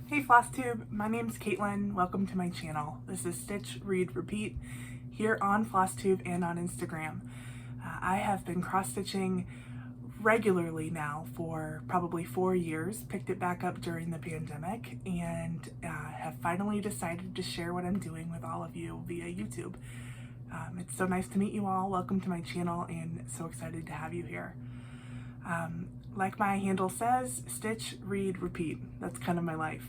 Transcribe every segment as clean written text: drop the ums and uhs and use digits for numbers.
Hey Flosstube, my name's Caitlin. Welcome to my channel. This is Stitch, Read, Repeat here on Flosstube and on Instagram. I have been cross-stitching regularly now for probably 4 years, picked it back up during the pandemic, and have finally decided to share what I'm doing with all of you via YouTube. It's so nice to meet you all. Welcome to my channel and so excited to have you here. Like my handle says, stitch, read, repeat. That's kind of my life.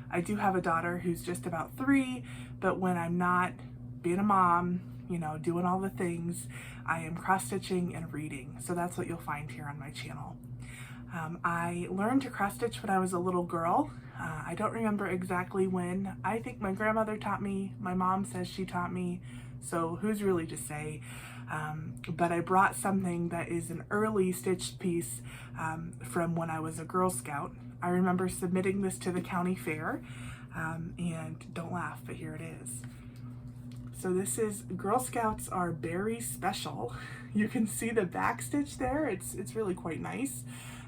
I do have a daughter who's just about 3, but when I'm not being a mom, you know, doing all the things, I am cross-stitching and reading. So that's what you'll find here on my channel. I learned to cross-stitch when I was a little girl. I don't remember exactly when. I think my grandmother taught me. My mom says she taught me. So who's really to say? But I brought something that is an early stitched piece from when I was a Girl Scout. I remember submitting this to the county fair, and don't laugh, but here it is. So this is Girl Scouts are Berry Special. You can see the back stitch there. It's really quite nice.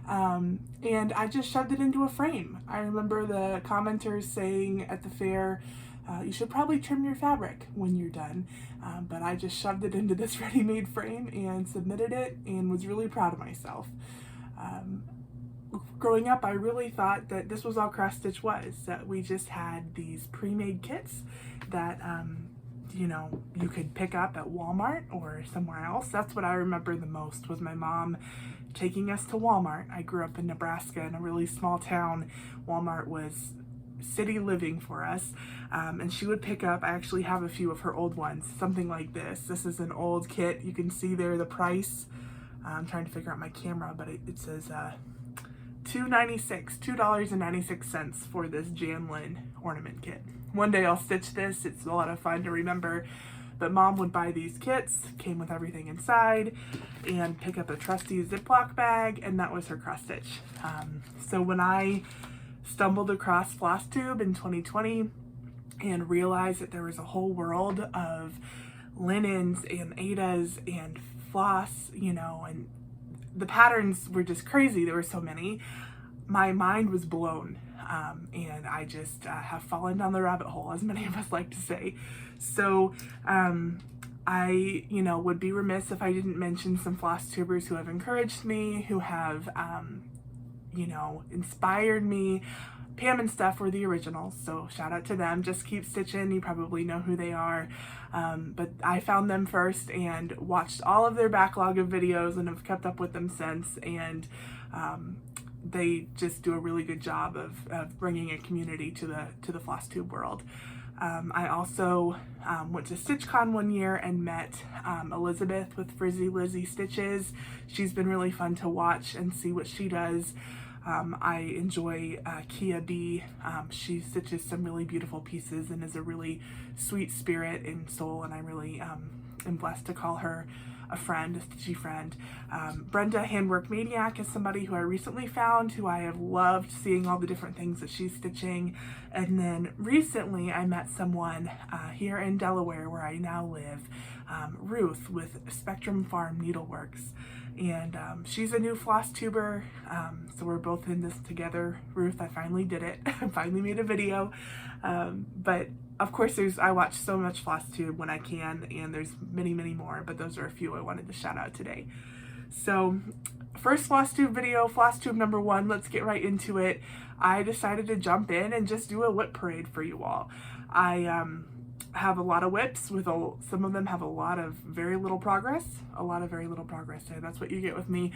And I just shoved it into a frame. I remember the commenters saying at the fair, you should probably trim your fabric when you're done. But I just shoved it into this ready-made frame and submitted it and was really proud of myself. Growing up, I really thought that this was all cross-stitch was, that we just had these pre-made kits that, you know, you could pick up at Walmart or somewhere else. That's what I remember the most, was my mom taking us to Walmart. I grew up in Nebraska in a really small town. Walmart was city living for us, and she would pick up, I actually have a few of her old ones, something like this. This is an old kit. You can see there the price. I'm trying to figure out my camera, but it says $2.96 for this Janlin ornament kit. One day I'll stitch this. It's a lot of fun to remember. But Mom would buy these kits, came with everything inside, and pick up a trusty Ziploc bag, and that was her cross stitch. So when I stumbled across Flosstube in 2020 and realized that there was a whole world of linens and Aidas and floss, you know, and the patterns were just crazy. There were so many. My mind was blown, and I just have fallen down the rabbit hole, as many of us like to say. So I, you know, would be remiss if I didn't mention some Flosstubers who have encouraged me, who have you know, inspired me. Pam and Steph were the originals, so shout out to them. Just keep stitching. You probably know who they are. But I found them first and watched all of their backlog of videos and have kept up with them since. And they just do a really good job of bringing a community to the Flosstube world. I also went to StitchCon one year and met Elizabeth with Frizzy Lizzy Stitches. She's been really fun to watch and see what she does. I enjoy Kia B. She stitches some really beautiful pieces and is a really sweet spirit and soul, and I really am blessed to call her a friend, a stitchy friend. Brenda Handwork Maniac is somebody who I recently found, who I have loved seeing all the different things that she's stitching. And then recently I met someone here in Delaware, where I now live, Ruth with SpectrumFarmsNeedleworks. And she's a new Flosstuber, so we're both in this together. Ruth, I finally did it. I finally made a video. But of course, I watch so much Flosstube when I can, and there's many, many more, but those are a few I wanted to shout out today. So first Flosstube video, Flosstube number 1, let's get right into it. I decided to jump in and just do a WIP parade for you all. I have a lot of WIPs with some of them have a lot of very little progress. So that's what you get with me.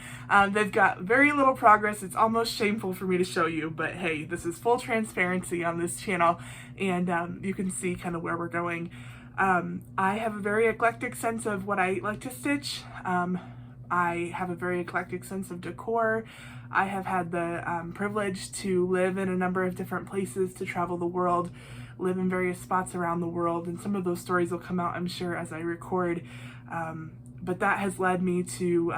They've got very little progress. It's almost shameful for me to show you, but hey, this is full transparency on this channel, and you can see kind of where we're going. I have a very eclectic sense of what I like to stitch. I have a very eclectic sense of decor. I have had the privilege to live in a number of different places, to travel the world, live in various spots around the world, and some of those stories will come out, I'm sure, as I record. But that has led me to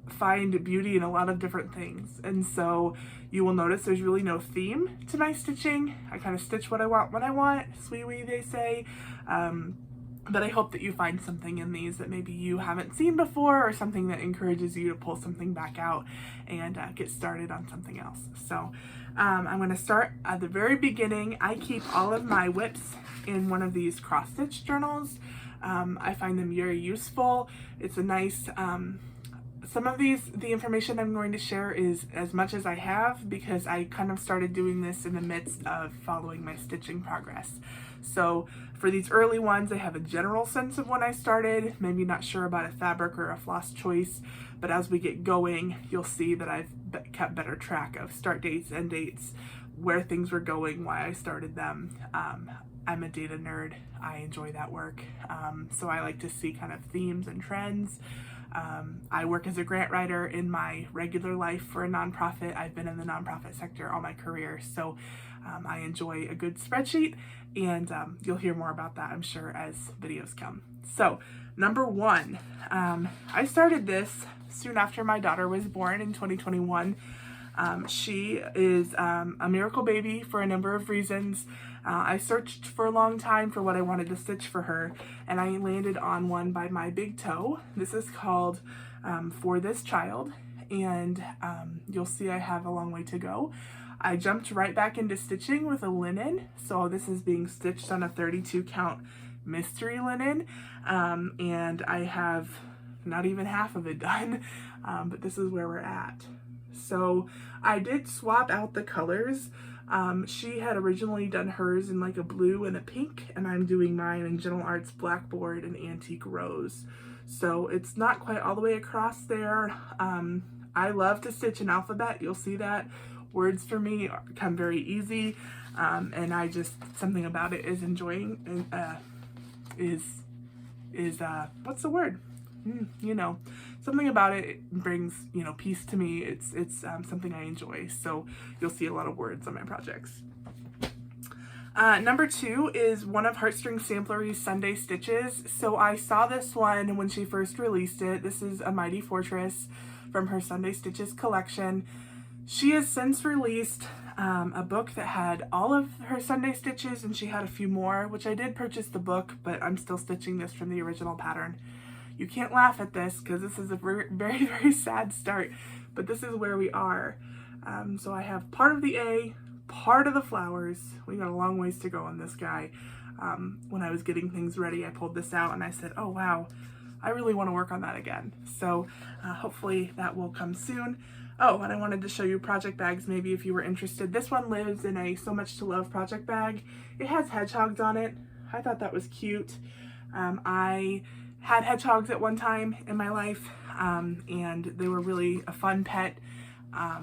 find beauty in a lot of different things. And so you will notice there's really no theme to my stitching. I kind of stitch what I want when I want. Sweet wee, they say. But I hope that you find something in these that maybe you haven't seen before, or something that encourages you to pull something back out and get started on something else. So I'm going to start at the very beginning. I keep all of my WIPs in one of these cross stitch journals. I find them very useful. It's a nice, some of these, the information I'm going to share is as much as I have, because I kind of started doing this in the midst of following my stitching progress. So for these early ones, I have a general sense of when I started, maybe not sure about a fabric or a floss choice, but as we get going, you'll see that I've kept better track of start dates, end dates, where things were going, why I started them. I'm a data nerd. I enjoy that work. So I like to see kind of themes and trends. I work as a grant writer in my regular life for a nonprofit. I've been in the nonprofit sector all my career, so I enjoy a good spreadsheet, and you'll hear more about that, I'm sure, as videos come. So, number one, I started this soon after my daughter was born in 2021. She is a miracle baby for a number of reasons. I searched for a long time for what I wanted to stitch for her, and I landed on one by my big toe. This is called For This Child, and you'll see I have a long way to go. I jumped right back into stitching with a linen, so this is being stitched on a 32 count mystery linen, and I have not even half of it done, but this is where we're at. So I did swap out the colors. She had originally done hers in like a blue and a pink, and I'm doing mine in Gentle Arts Blackboard and Antique Rose. So it's not quite all the way across there. I love to stitch an alphabet. You'll see that. Words for me come very easy, and I just, something about it is enjoying, what's the word? You know, something about it brings, you know, peace to me. It's something I enjoy. So you'll see a lot of words on my projects. Number two is one of Heartstring Samplery's Sunday Stitches. So I saw this one when she first released it. This is a Mighty Fortress from her Sunday Stitches collection. She has since released a book that had all of her Sunday stitches, and she had a few more, which I did purchase the book, but I'm still stitching this from the original pattern. You can't laugh at this because this is a very, very, very sad start, but this is where we are. So I have part of the A, part of the flowers. We got a long ways to go on this guy. When I was getting things ready, I pulled this out and I said, oh wow, I really want to work on that again. So hopefully that will come soon. Oh, and I wanted to show you project bags, maybe if you were interested. This one lives in a So Much to Love project bag. It has hedgehogs on it. I thought that was cute. I had hedgehogs at one time in my life, and they were really a fun pet.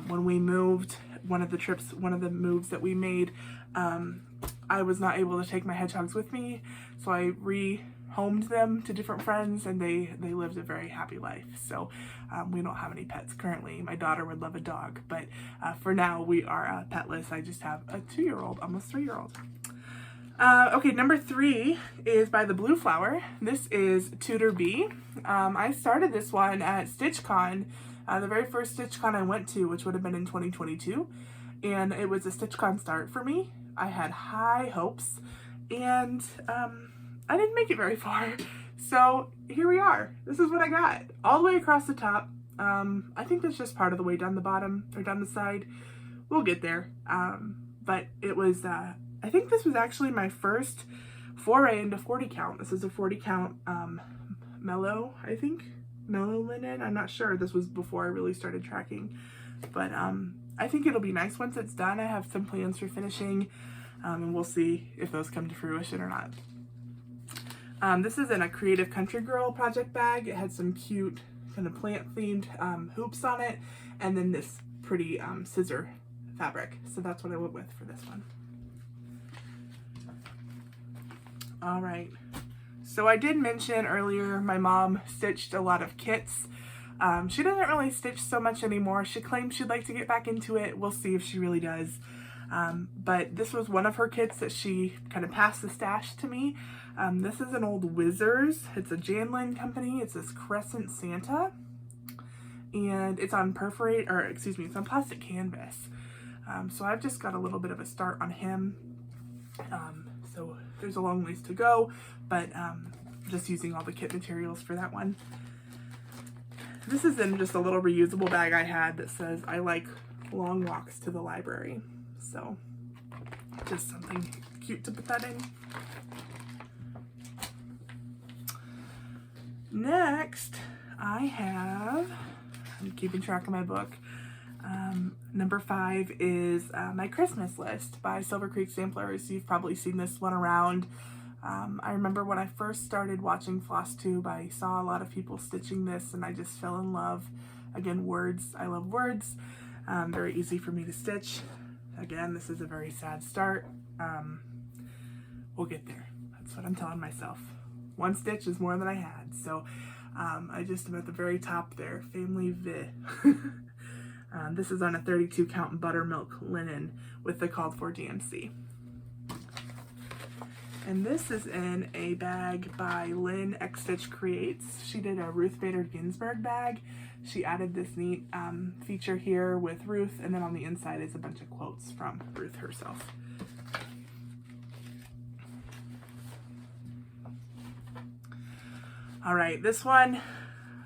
When we moved, one of the moves that we made, I was not able to take my hedgehogs with me, so I rehomed them to different friends, and they lived a very happy life. So we don't have any pets currently. My daughter would love a dog, but for now we are petless. I just have a 2-year-old, almost 3-year-old. Okay, number three is by the Blue Flower. This is Tudor Bee. I started this one at StitchCon, the very first StitchCon I went to, which would have been in 2022, and it was a StitchCon start for me. I had high hopes, and I didn't make it very far. So here we are. This is what I got, all the way across the top. I think that's just part of the way down the bottom, or down the side. We'll get there. But it was, I think this was actually my first foray into 40 count. This is a 40 count mellow, I think. Mellow linen. I'm not sure. This was before I really started tracking. But I think it'll be nice once it's done. I have some plans for finishing, and we'll see if those come to fruition or not. This is in a Creative Country Girl project bag. It had some cute kind of plant themed hoops on it, and then this pretty scissor fabric. So that's what I went with for this one. All right. So I did mention earlier my mom stitched a lot of kits. She doesn't really stitch so much anymore. She claims she'd like to get back into it. We'll see if she really does. But this was one of her kits that she kind of passed the stash to me. This is an old Wizards. It's a Janlin company. It's this Crescent Santa. And it's on it's on plastic canvas. So I've just got a little bit of a start on him. So there's a long ways to go, but just using all the kit materials for that one. This is in just a little reusable bag I had that says, I like long walks to the library. So just something cute to put that in. Next, I'm keeping track of my book. Number 5 is my Christmas list by Silver Creek Samplers. You've probably seen this one around. I remember when I first started watching Flosstube, I saw a lot of people stitching this and I just fell in love. Again, words. I love words. Very easy for me to stitch. Again, this is a very sad start. We'll get there. That's what I'm telling myself. One stitch is more than I had. So I just am at the very top there. Family V. This is on a 32 count buttermilk linen with the called for DMC. And this is in a bag by Lynn X Stitch Creates. She did a Ruth Bader Ginsburg bag. She added this neat feature here with Ruth, and then on the inside is a bunch of quotes from Ruth herself. All right, this one,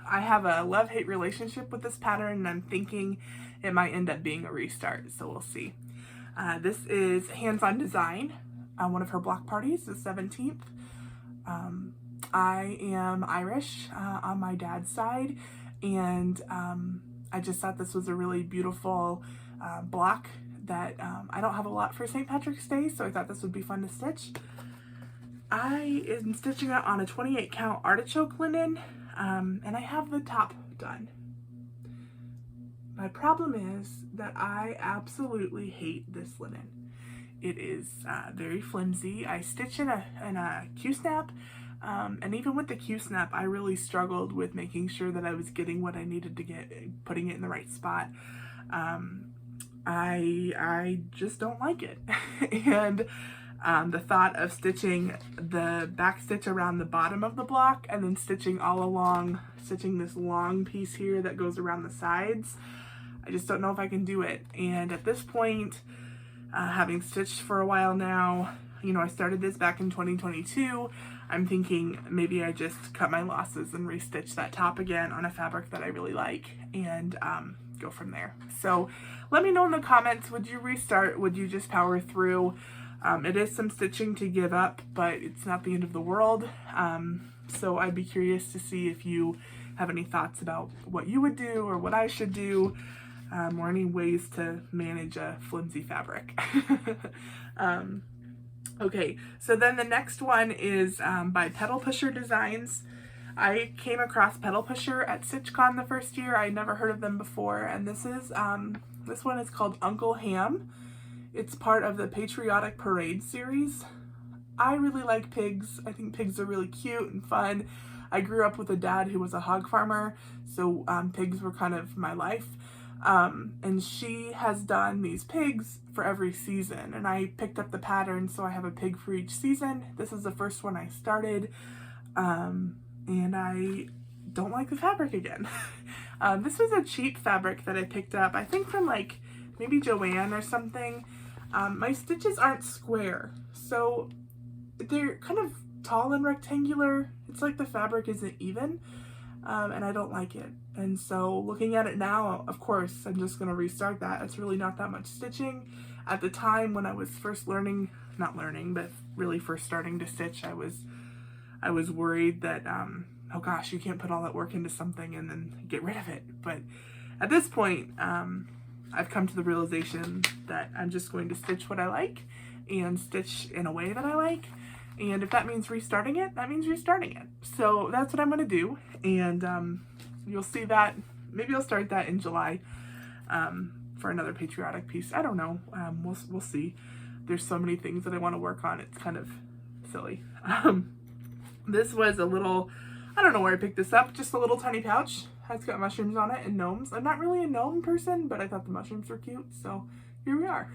I have a love-hate relationship with this pattern, and I'm thinking it might end up being a restart, so we'll see. This is Hands-On Design, one of her block parties, the 17th. I am Irish on my dad's side, and I just thought this was a really beautiful block that I don't have a lot for St. Patrick's Day, so I thought this would be fun to stitch. I am stitching it on a 28 count artichoke linen, and I have the top done. My problem is that I absolutely hate this linen. It is very flimsy. I stitch in a Q-snap, and even with the Q-snap, I really struggled with making sure that I was getting what I needed to get, putting it in the right spot. I just don't like it. And the thought of stitching the back stitch around the bottom of the block and then stitching all along, stitching this long piece here that goes around the sides, I just don't know if I can do it. And at this point, having stitched for a while now, you know, I started this back in 2022. I'm thinking maybe I just cut my losses and restitch that top again on a fabric that I really like and go from there. So let me know in the comments, would you restart? Would you just power through? It is some stitching to give up, but it's not the end of the world. So I'd be curious to see if you have any thoughts about what you would do or what I should do, or any ways to manage a flimsy fabric. Okay, so then the next one is by Pedal Pusher Designs. I came across Pedal Pusher at StitchCon the first year. I'd never heard of them before, and this one is called Uncle Ham. It's part of the Patriotic Parade series. I really like pigs. I think pigs are really cute and fun. I grew up with a dad who was a hog farmer, so pigs were kind of my life. And she has done these pigs for every season, and I picked up the pattern, so I have a pig for each season. This is the first one I started, and I don't like the fabric again. This was a cheap fabric that I picked up, I think from like maybe Joann or something. My stitches aren't square, so they're kind of tall and rectangular. It's like the fabric isn't even, and I don't like it. And so looking at it now, of course, I'm just going to restart that. It's really not that much stitching. At the time when I was first learning, not learning, but really first starting to stitch, I was worried that, oh gosh, you can't put all that work into something and then get rid of it. But at this point, I've come to the realization that I'm just going to stitch what I like and stitch in a way that I like. And if that means restarting it, that means restarting it. So that's what I'm going to do. And you'll see that. Maybe I'll start that in July for another patriotic piece. I don't know. We'll see. There's so many things that I want to work on. It's kind of silly. This was a little, I don't know where I picked this up, just a little tiny pouch. It's got mushrooms on it and gnomes. I'm not really a gnome person, but I thought the mushrooms were cute, so here we are.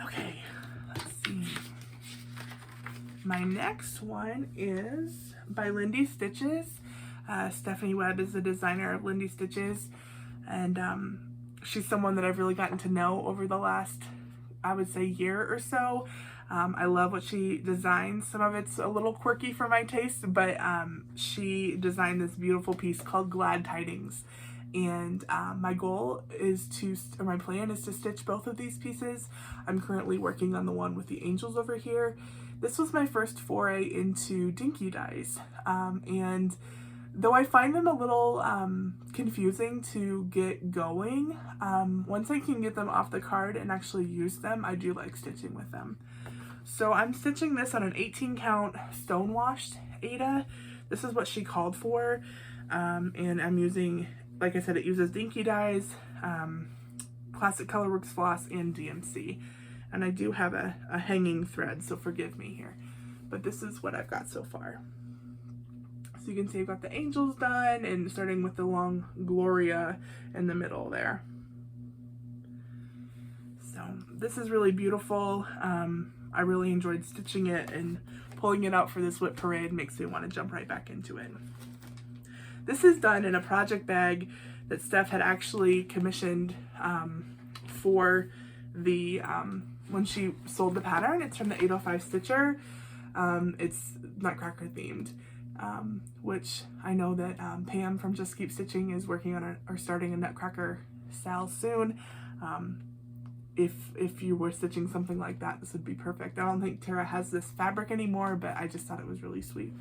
Okay, let's see. My next one is by Lindy Stitches. Stephanie Webb is the designer of Lindy Stitches, and she's someone that I've really gotten to know over the last, I would say, year or so. I love what she designs. Some of it's a little quirky for my taste, but she designed this beautiful piece called Glad Tidings. And my goal is to, or my plan is to stitch both of these pieces. I'm currently working on the one with the angels over here. This was my first foray into dinky dies, and though I find them a little confusing to get going, once I can get them off the card and actually use them, I do like stitching with them. So I'm stitching this on an 18 count stone washed Aida. This is what she called for, and I'm using, like I said, it uses dinky dies, Classic Colorworks floss, and DMC. And I do have a hanging thread, so forgive me here. But this is what I've got so far. So you can see I've got the angels done, and starting with the long Gloria in the middle there. So this is really beautiful. I really enjoyed stitching it, and pulling it out for this WIP parade makes me want to jump right back into it. This is done in a project bag that Steph had actually commissioned for the when she sold the pattern. It's from the 805 Stitcher. It's Nutcracker themed, which I know that Pam from Just Keep Stitching is working on or starting a Nutcracker style soon. If you were stitching something like that, this would be perfect. I don't think Tara has this fabric anymore, but I just thought it was really sweet.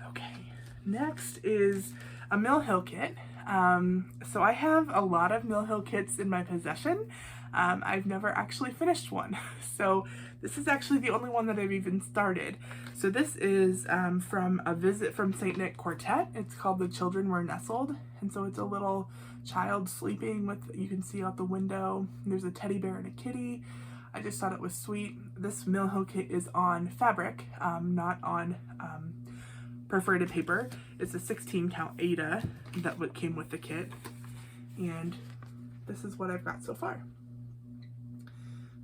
Okay, next is a Mill Hill kit. So I have a lot of Mill Hill kits in my possession. I've never actually finished one. So this is actually the only one that I've even started. So this is from A Visit from St. Nick Quartet. It's called The Children Were Nestled. And so it's a little child sleeping with, you can see out the window, there's a teddy bear and a kitty. I just thought it was sweet. This Mill Hill kit is on fabric, not on perforated paper. It's a 16 count Aida that came with the kit, and this is what I've got so far.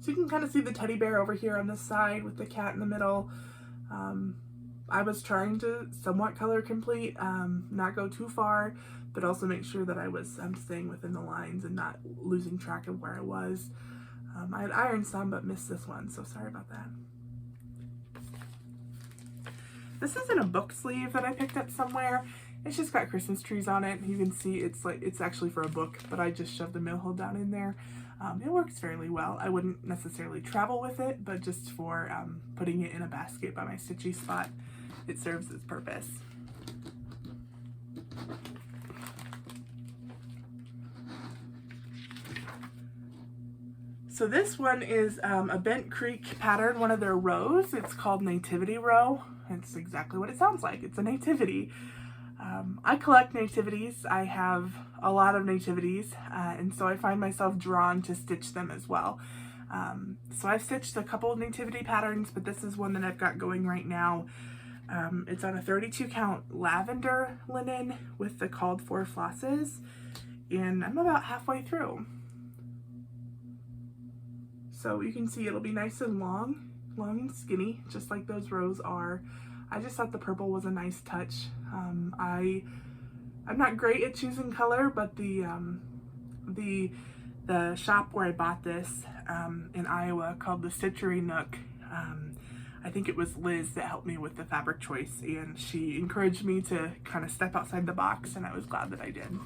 So you can kind of see the teddy bear over here on this side with the cat in the middle. I was trying to somewhat color complete, not go too far, but also make sure that I was staying within the lines and not losing track of where I was. I had ironed some but missed this one, so sorry about that. This isn't a book sleeve that I picked up somewhere. It's just got Christmas trees on it. You can see it's actually for a book, but I just shoved the Mill Hill down in there. It works fairly well. I wouldn't necessarily travel with it, but just for putting it in a basket by my stitchy spot, it serves its purpose. So this one is a Bent Creek pattern, one of their rows. It's called Nativity Row. It's exactly what it sounds like. It's a nativity. I collect nativities. I have a lot of nativities, and so I find myself drawn to stitch them as well. So I've stitched a couple of nativity patterns, but this is one that I've got going right now. It's on a 32 count lavender linen with the called for flosses, and I'm about halfway through. So you can see it'll be nice and long and skinny, just like those rows are. I just thought the purple was a nice touch. I'm not great at choosing color, but the shop where I bought this in Iowa, called the Stitchery Nook, I think it was Liz that helped me with the fabric choice, and she encouraged me to kind of step outside the box, and I was glad that I did.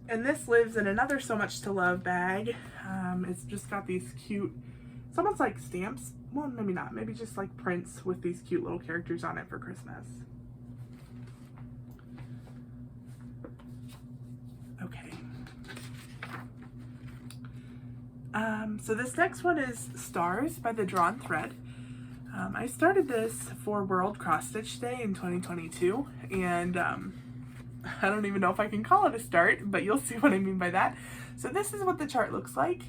And this lives in another So Much to Love bag. It's just got these cute, it's almost like stamps. Well, maybe not. Maybe just like prints with these cute little characters on it for Christmas. Okay. So this next one is Stars by the Drawn Thread. I started this for World Cross Stitch Day in 2022, and I don't even know if I can call it a start, but you'll see what I mean by that. So this is what the chart looks like.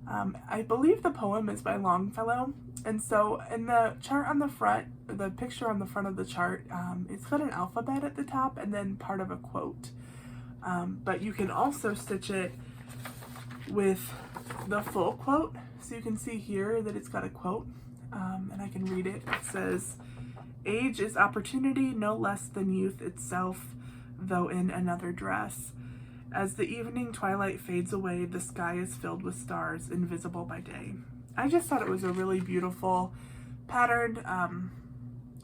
I believe the poem is by Longfellow, and so in the chart on the front, the picture on the front of the chart, it's got an alphabet at the top and then part of a quote. But you can also stitch it with the full quote. So you can see here that it's got a quote, and I can read it. It says, "Age is opportunity no less than youth itself, though in another dress. As the evening twilight fades away, the sky is filled with stars, invisible by day. I just thought it was a really beautiful patterned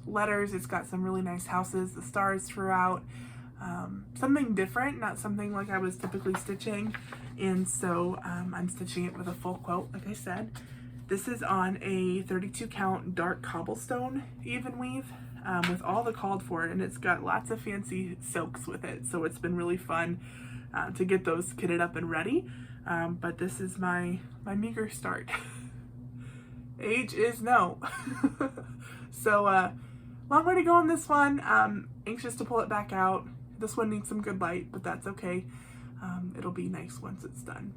letters. It's got some really nice houses, the stars throughout. Something different, not something like I was typically stitching. And so I'm stitching it with a full quilt, like I said. This is on a 32 count dark cobblestone even weave with all the called for, and it's got lots of fancy silks with it. So it's been really fun to get those kitted up and ready. But this is my meager start. Age is no. So long way to go on this one. Anxious to pull it back out. This one needs some good light, but that's okay. It'll be nice once it's done.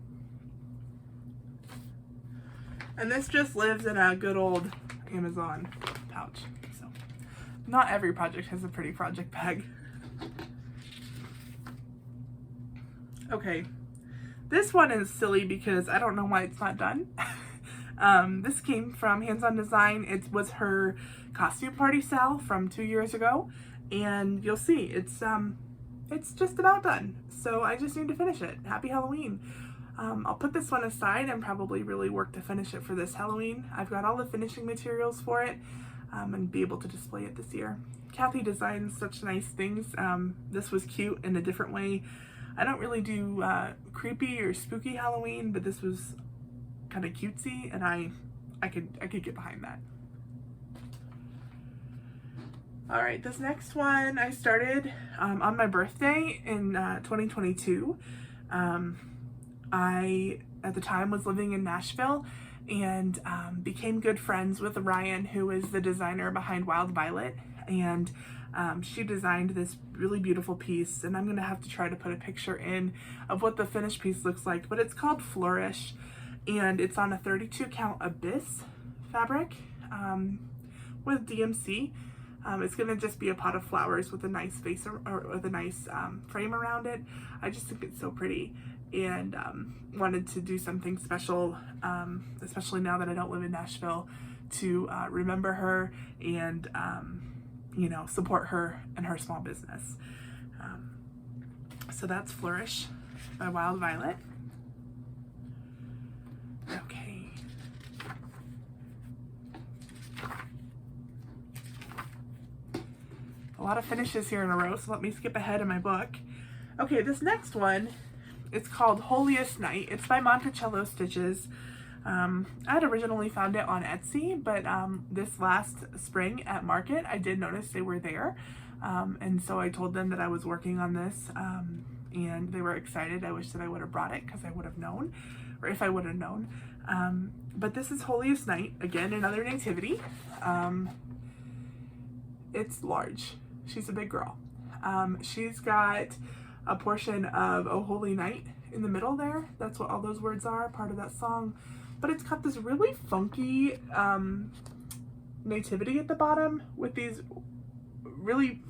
And this just lives in a good old Amazon pouch. So not every project has a pretty project bag. Okay, this one is silly because I don't know why it's not done. This came from Hands On Design. It was her costume party sale from 2 years ago, and you'll see it's just about done. So I just need to finish it. Happy Halloween. I'll put this one aside and probably really work to finish it for this Halloween. I've got all the finishing materials for it and be able to display it this year. Kathy designs such nice things. This was cute in a different way. I don't really do creepy or spooky Halloween, but this was kind of cutesy, and I could get behind that. All right, this next one I started on my birthday in 2022. I, at the time, was living in Nashville and became good friends with Ryan, who is the designer behind Wild Violet, and she designed this really beautiful piece, and I'm gonna have to try to put a picture in of what the finished piece looks like, but it's called Flourish, and it's on a 32 count Abyss fabric with DMC. It's gonna just be a pot of flowers with a nice vase or with a nice frame around it. I just think it's so pretty, and wanted to do something special, especially now that I don't live in Nashville, to remember her and you know, support her and her small business. So that's Flourish by Wild Violet. Okay. A lot of finishes here in a row, so let me skip ahead in my book. Okay, this next one, it's called Holiest Night. It's by Monticello Stitches. I had originally found it on Etsy, but this last spring at market, I did notice they were there. And so I told them that I was working on this, and they were excited. I wish that I would have brought it because I would have known, or if I would have known. But this is Holiest Night, again, another nativity. It's large. She's a big girl. She's got a portion of Oh Holy Night in the middle there. That's what all those words are, part of that song. But it's got this really funky nativity at the bottom with these really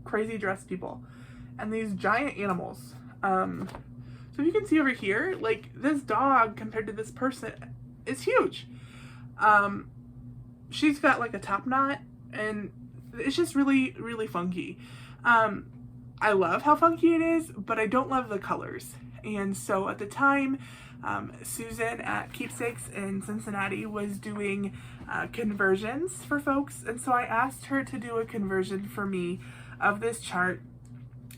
crazy dressed people and these giant animals. So you can see over here, like, this dog compared to this person is huge. She's got like a top knot, and it's just really, really funky. I love how funky it is, but I don't love the colors. And so at the time, Susan at Keepsakes in Cincinnati was doing conversions for folks, and so I asked her to do a conversion for me of this chart,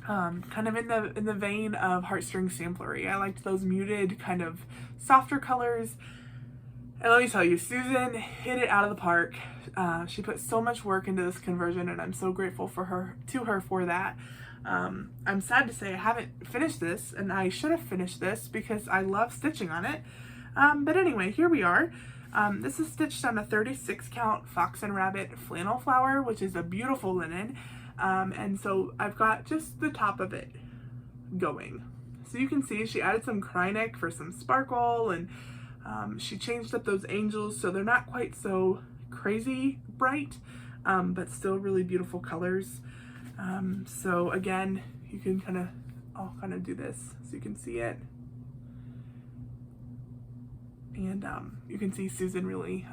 kind of in the vein of Heartstring Samplery. I liked those muted, kind of softer colors. And let me tell you, Susan hit it out of the park. She put so much work into this conversion, and I'm so grateful for her for that. I'm sad to say I haven't finished this, and I should have finished this because I love stitching on it. But anyway, here we are. This is stitched on a 36 count Fox and Rabbit flannel flower, which is a beautiful linen. And so I've got just the top of it going. So you can see she added some Krynic for some sparkle, and she changed up those angels so they're not quite so crazy bright, but still really beautiful colors. So again, you can I'll kind of do this so you can see it. And you can see Susan really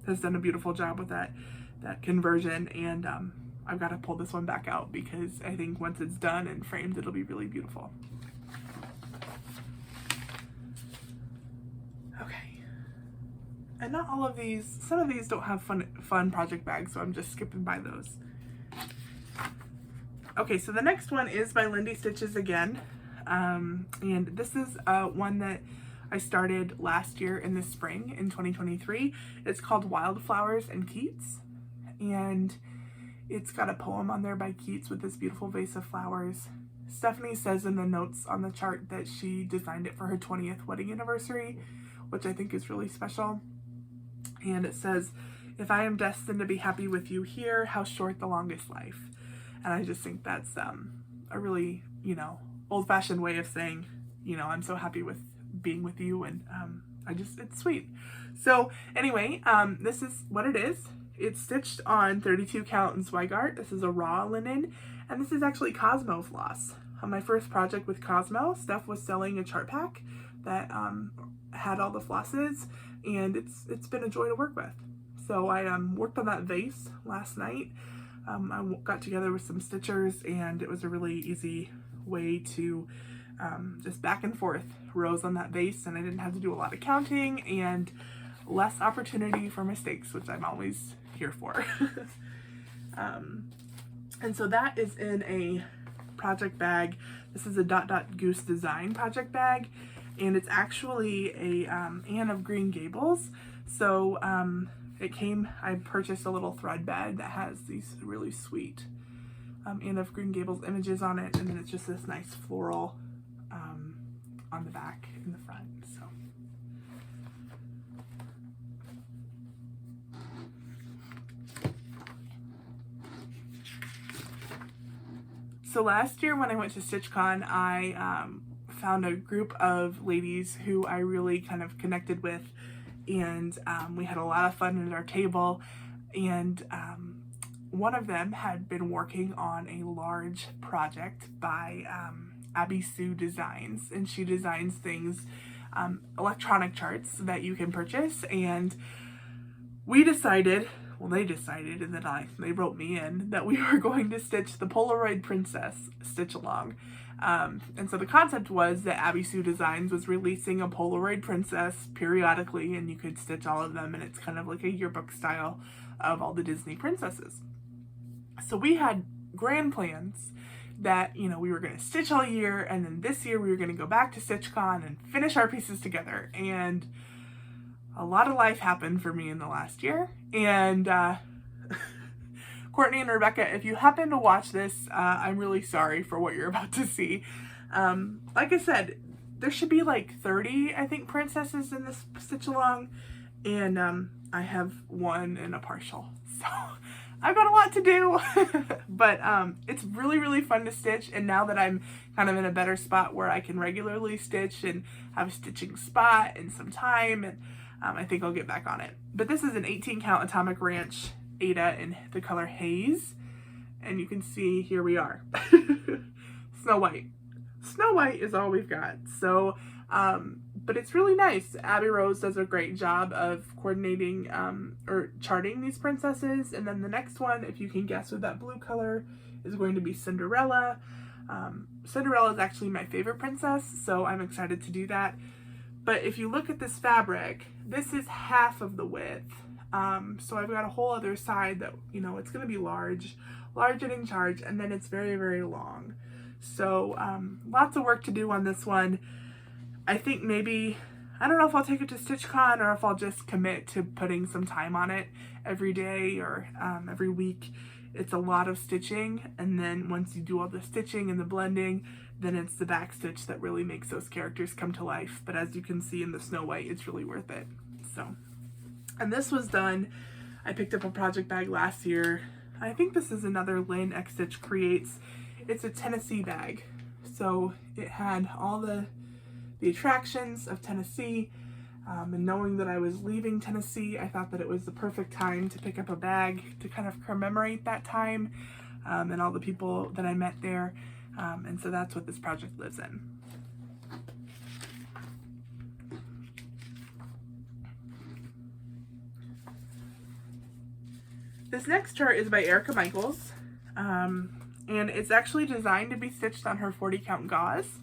has done a beautiful job with that conversion, and I've got to pull this one back out because I think once it's done and framed, it'll be really beautiful. And not all of these, some of these don't have fun project bags, so I'm just skipping by those. Okay, so the next one is by Lindy Stitches again. And this is one that I started last year in the spring in 2023. It's called Wildflowers and Keats. And it's got a poem on there by Keats with this beautiful vase of flowers. Stephanie says in the notes on the chart that she designed it for her 20th wedding anniversary, which I think is really special. And it says, "If I am destined to be happy with you here, how short the longest life." And I just think that's a really, old-fashioned way of saying, I'm so happy with being with you, and it's sweet. So anyway, this is what it is. It's stitched on 32 count in Zweigart. This is a raw linen, and this is actually Cosmo floss. On my first project with Cosmo, Steph was selling a chart pack that had all the flosses, and it's been a joy to work with. So I worked on that vase last night. I got together with some stitchers, and it was a really easy way to just back and forth rows on that vase, and I didn't have to do a lot of counting and less opportunity for mistakes, which I'm always here for. And so that is in a project bag. This is a Dot Dot Goose Design project bag, and it's actually a Anne of Green Gables. So I purchased a little thread bag that has these really sweet Anne of Green Gables images on it, and then it's just this nice floral on the back and the front. So last year when I went to StitchCon, I found a group of ladies who I really kind of connected with, and we had a lot of fun at our table, and one of them had been working on a large project by Abby Sue Designs, and she designs things, electronic charts that you can purchase, and they decided, and then they wrote me in, that we were going to stitch the Polaroid Princess stitch along. And so the concept was that Abby Sue Designs was releasing a Polaroid Princess periodically, and you could stitch all of them, and it's kind of like a yearbook style of all the Disney princesses. So we had grand plans that, we were going to stitch all year, and then this year we were going to go back to StitchCon and finish our pieces together. And a lot of life happened for me in the last year. And Courtney and Rebecca, if you happen to watch this, I'm really sorry for what you're about to see. Like I said, there should be like 30, I think, princesses in this stitch along, and I have one and a partial. So I've got a lot to do, but it's really, really fun to stitch. And now that I'm kind of in a better spot where I can regularly stitch and have a stitching spot and some time, and I think I'll get back on it. But this is an 18 count Atomic Ranch Ada in the color Haze, and you can see here we are. Snow White. Snow White is all we've got. So but it's really nice. Abby Rose does a great job of coordinating or charting these princesses. And then the next one, if you can guess with that blue color, is going to be Cinderella. Cinderella is actually my favorite princess, so I'm excited to do that. But if you look at this fabric, this is half of the width. So I've got a whole other side that, it's going to be large and in charge, and then it's very, very long. So lots of work to do on this one. I think maybe, I don't know if I'll take it to StitchCon or if I'll just commit to putting some time on it every day or every week. It's a lot of stitching, and then once you do all the stitching and the blending, then it's the back stitch that really makes those characters come to life. But as you can see in the Snow White, it's really worth it. So, and this was done, I picked up a project bag last year. I think this is another Lynn X Stitch Creates. It's a Tennessee bag. So it had all the attractions of Tennessee, and knowing that I was leaving Tennessee, I thought that it was the perfect time to pick up a bag to kind of commemorate that time and all the people that I met there. And so that's what this project lives in. This next chart is by Erica Michaels, and it's actually designed to be stitched on her 40 count gauze.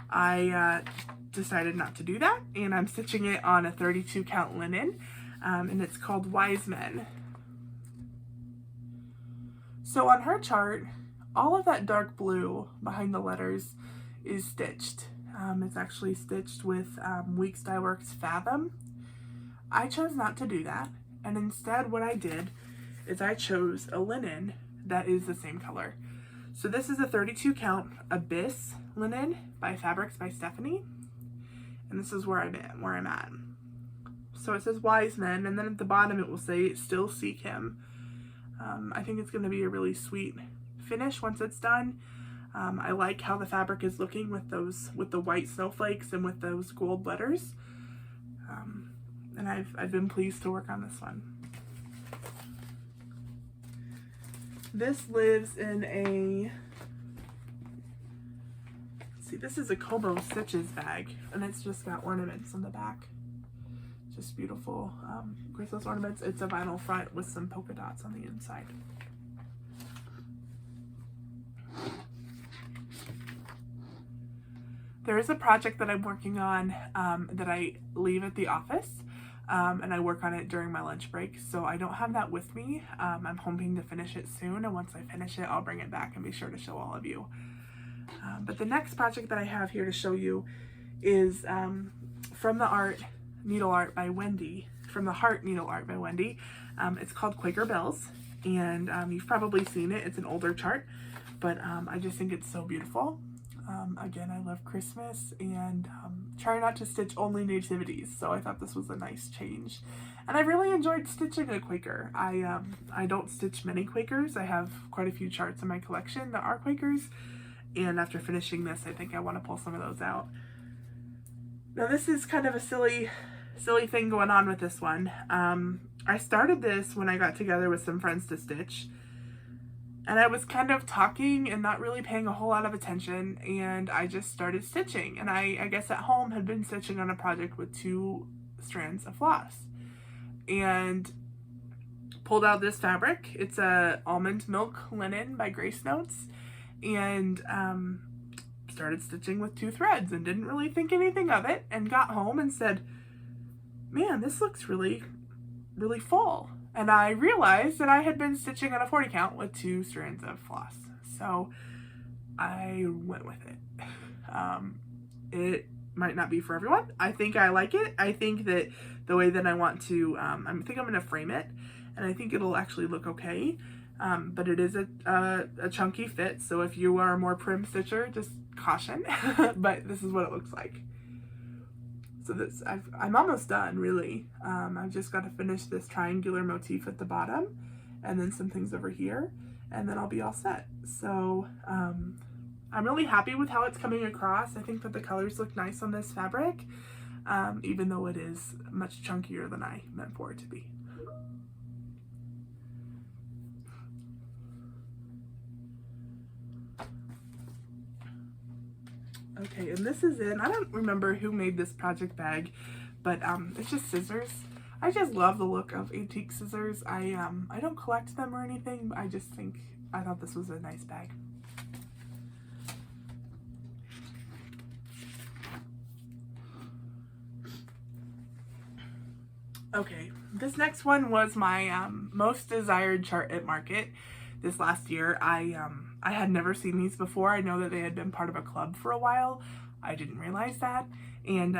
I decided not to do that, and I'm stitching it on a 32 count linen, and it's called Wise Men. So on her chart, all of that dark blue behind the letters is stitched. It's actually stitched with WIP Fathom. I chose not to do that, and instead what I did is I chose a linen that is the same color. So this is a 32 count Abyss linen by Fabrics by Stephanie, and this is where I'm at. So it says Wise Men, and then at the bottom it will say Still Seek Him. I think it's going to be a really sweet finish once it's done. I like how the fabric is looking with the white snowflakes and with those gold letters. And I've been pleased to work on this one. This lives in a, let's see, this is a Como Stitches bag, and it's just got ornaments on the back. Just beautiful Christmas ornaments. It's a vinyl front with some polka dots on the inside. There is a project that I'm working on that I leave at the office, and I work on it during my lunch break, so I don't have that with me. I'm hoping to finish it soon, and once I finish it, I'll bring it back and be sure to show all of you. But the next project that I have here to show you is from the Heart Needle Art by Wendy. It's called Quaker Bells, and you've probably seen it. It's an older chart, but I just think it's so beautiful. Again, I love Christmas, and try not to stitch only nativities, so I thought this was a nice change. And I really enjoyed stitching a Quaker. I don't stitch many Quakers. I have quite a few charts in my collection that are Quakers, and after finishing this, I think I want to pull some of those out. Now this is kind of a silly thing going on with this one. I started this when I got together with some friends to stitch, and I was kind of talking and not really paying a whole lot of attention, and I just started stitching. And I guess at home had been stitching on a project with 2 strands of floss, and pulled out this fabric. It's a almond milk linen by Grace Notes, and started stitching with 2 threads and didn't really think anything of it, and got home and said, man, this looks really, really full. And I realized that I had been stitching on a 40 count with 2 strands of floss. So I went with it. It might not be for everyone. I think I like it. I think that the way that I want to, I think I'm going to frame it, and I think it'll actually look okay. But it is a chunky fit, so if you are a more prim stitcher, just caution. But this is what it looks like. So this, I'm almost done, really. I've just got to finish this triangular motif at the bottom, and then some things over here, and then I'll be all set. So I'm really happy with how it's coming across. I think that the colors look nice on this fabric, even though it is much chunkier than I meant for it to be. Okay, and this is in, I don't remember who made this project bag, but it's just scissors. I just love the look of antique scissors. I don't collect them or anything, but I thought this was a nice bag. Okay, this next one was my most desired chart at market this last year. I had never seen these before. I know that they had been part of a club for a while. I didn't realize that, and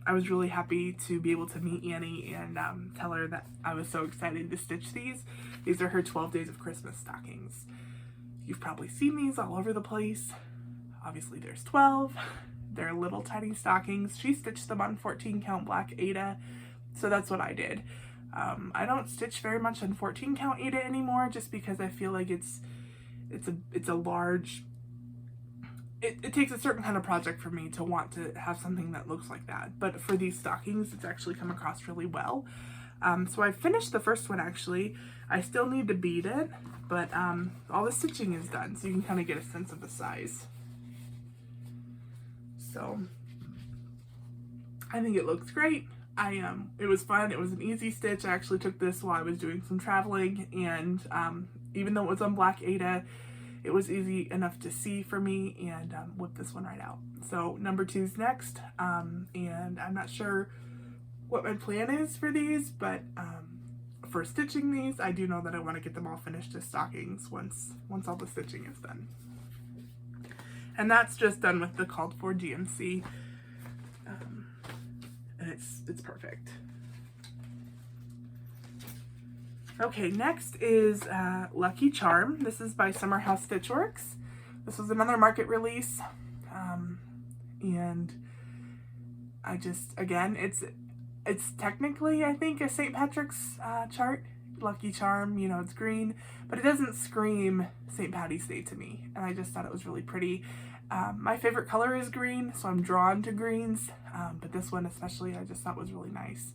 I was really happy to be able to meet Annie and tell her that I was so excited to stitch these. These are her 12 Days of Christmas stockings. You've probably seen these all over the place. Obviously there's 12. They're little tiny stockings. She stitched them on 14 count black Aida, so that's what I did. I don't stitch very much on 14 count Aida anymore, just because I feel like it's a large, it takes a certain kind of project for me to want to have something that looks like that. But for these stockings, it's actually come across really well. So I finished the first one actually. I still need to bead it, but all the stitching is done, so you can kind of get a sense of the size. So I think it looks great. It was fun. It was an easy stitch. I actually took this while I was doing some traveling, and even though it was on black Aida, it was easy enough to see for me, and whip this one right out. So number 2's next, and I'm not sure what my plan is for these, but for stitching these, I do know that I want to get them all finished as stockings once all the stitching is done. And that's just done with the called for GMC, and it's perfect. Okay, next is Lucky Charm. This is by Summer House Stitchworks. This was another market release, and I just, again, it's technically, I think, a St. Patrick's chart. Lucky Charm, you know, it's green, but it doesn't scream St. Patty's Day to me, and I just thought it was really pretty. My favorite color is green, so I'm drawn to greens, but this one especially I just thought was really nice.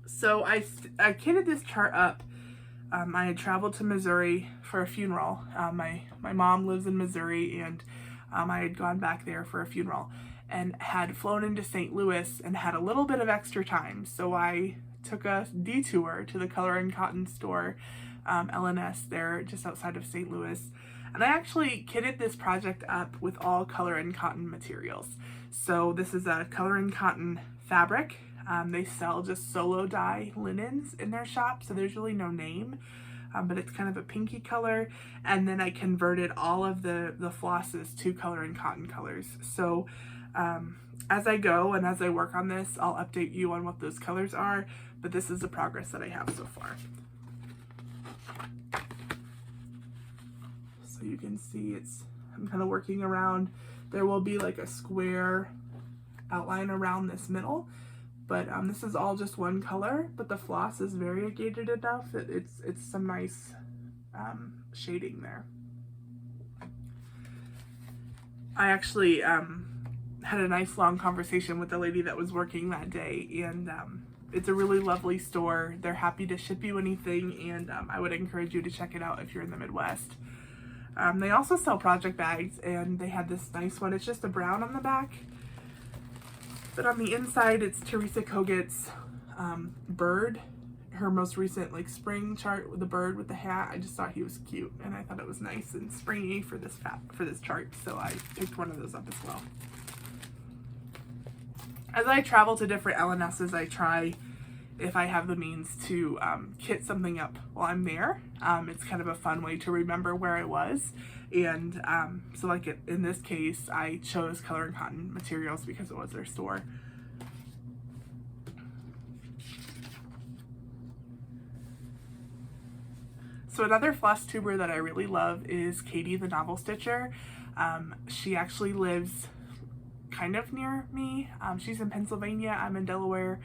So I kitted this chart up. I had traveled to Missouri for a funeral. My mom lives in Missouri, and I had gone back there for a funeral and had flown into St. Louis and had a little bit of extra time. So I took a detour to the Color and Cotton store, LNS, there just outside of St. Louis. And I actually kitted this project up with all Color and Cotton materials. So this is a Color and Cotton fabric. They sell just solo dye linens in their shop, so there's really no name, but it's kind of a pinky color. And then I converted all of the flosses to Color and Cotton colors. So as I go and as I work on this, I'll update you on what those colors are, but this is the progress that I have so far. So you can see I'm kind of working around. There will be like a square outline around this middle, but this is all just one color, but the floss is variegated enough that it's some nice shading there. I actually had a nice long conversation with the lady that was working that day, and it's a really lovely store. They're happy to ship you anything, and I would encourage you to check it out if you're in the Midwest. They also sell project bags, and they had this nice one. It's just a brown on the back, but on the inside it's Teresa Koget's bird, her most recent like spring chart with the bird with the hat. I just thought he was cute, and I thought it was nice and springy for this chart, so I picked one of those up as well. As I travel to different LNSs, I try, if I have the means, to kit something up while I'm there. It's kind of a fun way to remember where I was. And so like in this case, I chose Color and Cotton materials because it was their store. So another Flosstuber that I really love is Katie the Novel Stitcher. She actually lives kind of near me. She's in Pennsylvania, I'm in Delaware,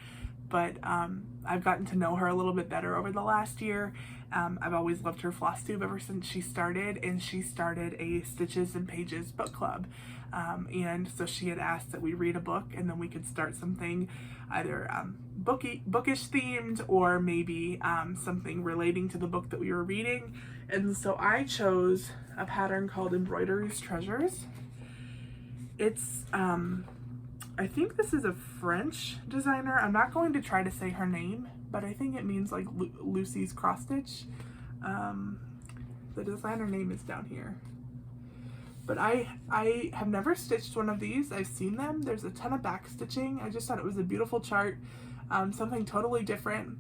but I've gotten to know her a little bit better over the last year. I've always loved her Flosstube ever since she started, and she started a Stitches and Pages book club. And so she had asked that we read a book, and then we could start something either bookish themed, or maybe something relating to the book that we were reading. And so I chose a pattern called Embroidery's Treasures. It's, I think this is a French designer. I'm not going to try to say her name, but I think it means like Lucy's cross stitch. The designer name is down here. But I have never stitched one of these. I've seen them. There's a ton of back stitching. I just thought it was a beautiful chart, something totally different.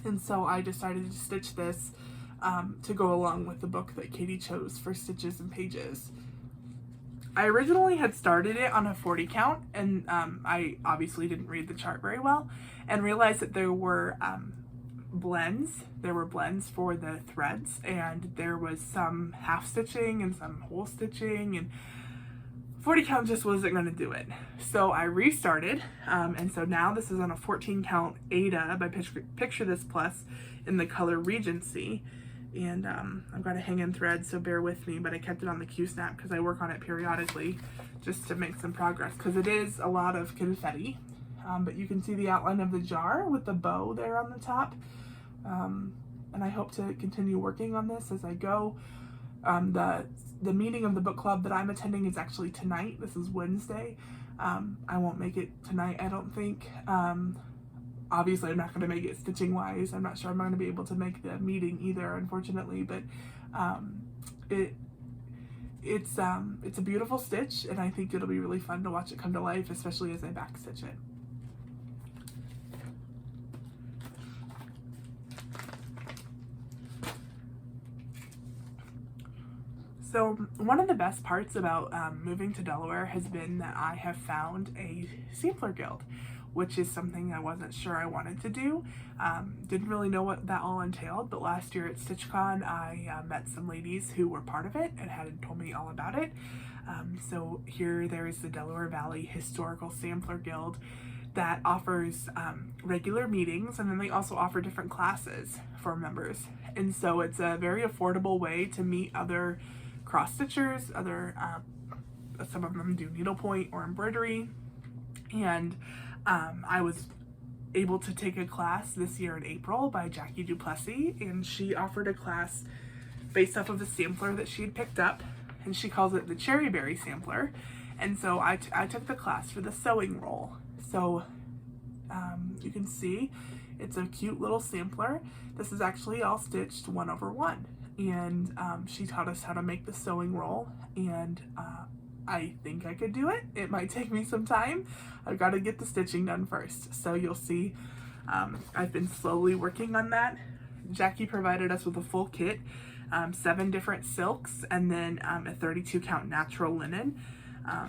And so I decided to stitch this to go along with the book that Katie chose for Stitches and Pages. I originally had started it on a 40 count, and I obviously didn't read the chart very well and realized that there were blends. There were blends for the threads, and there was some half stitching and some whole stitching, and 40 count just wasn't going to do it. So I restarted, and so now this is on a 14 count Ada by Picture This Plus in the color Regency. And I've got a hang-in thread, so bear with me, but I kept it on the Q-snap because I work on it periodically just to make some progress, because it is a lot of confetti. But you can see the outline of the jar with the bow there on the top. And I hope to continue working on this as I go. The meeting of the book club that I'm attending is actually tonight. This is Wednesday. I won't make it tonight, I don't think. Obviously, I'm not going to make it stitching wise. I'm not sure I'm going to be able to make the meeting either, unfortunately, but It's a beautiful stitch, and I think it'll be really fun to watch it come to life, especially as I back stitch it. So one of the best parts about moving to Delaware has been that I have found a sampler guild, which is something I wasn't sure I wanted to do. Didn't really know what that all entailed, but last year at StitchCon I met some ladies who were part of it and had told me all about it. So here there is the Delaware Valley Historical Sampler Guild that offers regular meetings, and then they also offer different classes for members. And so it's a very affordable way to meet other cross stitchers, some of them do needlepoint or embroidery, and I was able to take a class this year in April by Jackie Duplessis, and she offered a class based off of a sampler that she had picked up, and she calls it the Cherry Berry Sampler. And so I took the class for the sewing roll. So you can see it's a cute little sampler. This is actually all stitched 1/1, and she taught us how to make the sewing roll, and I think I could do it. It might take me some time. I've got to get the stitching done first. So you'll see I've been slowly working on that. Jackie provided us with a full kit, 7 different silks, and then a 32 count natural linen.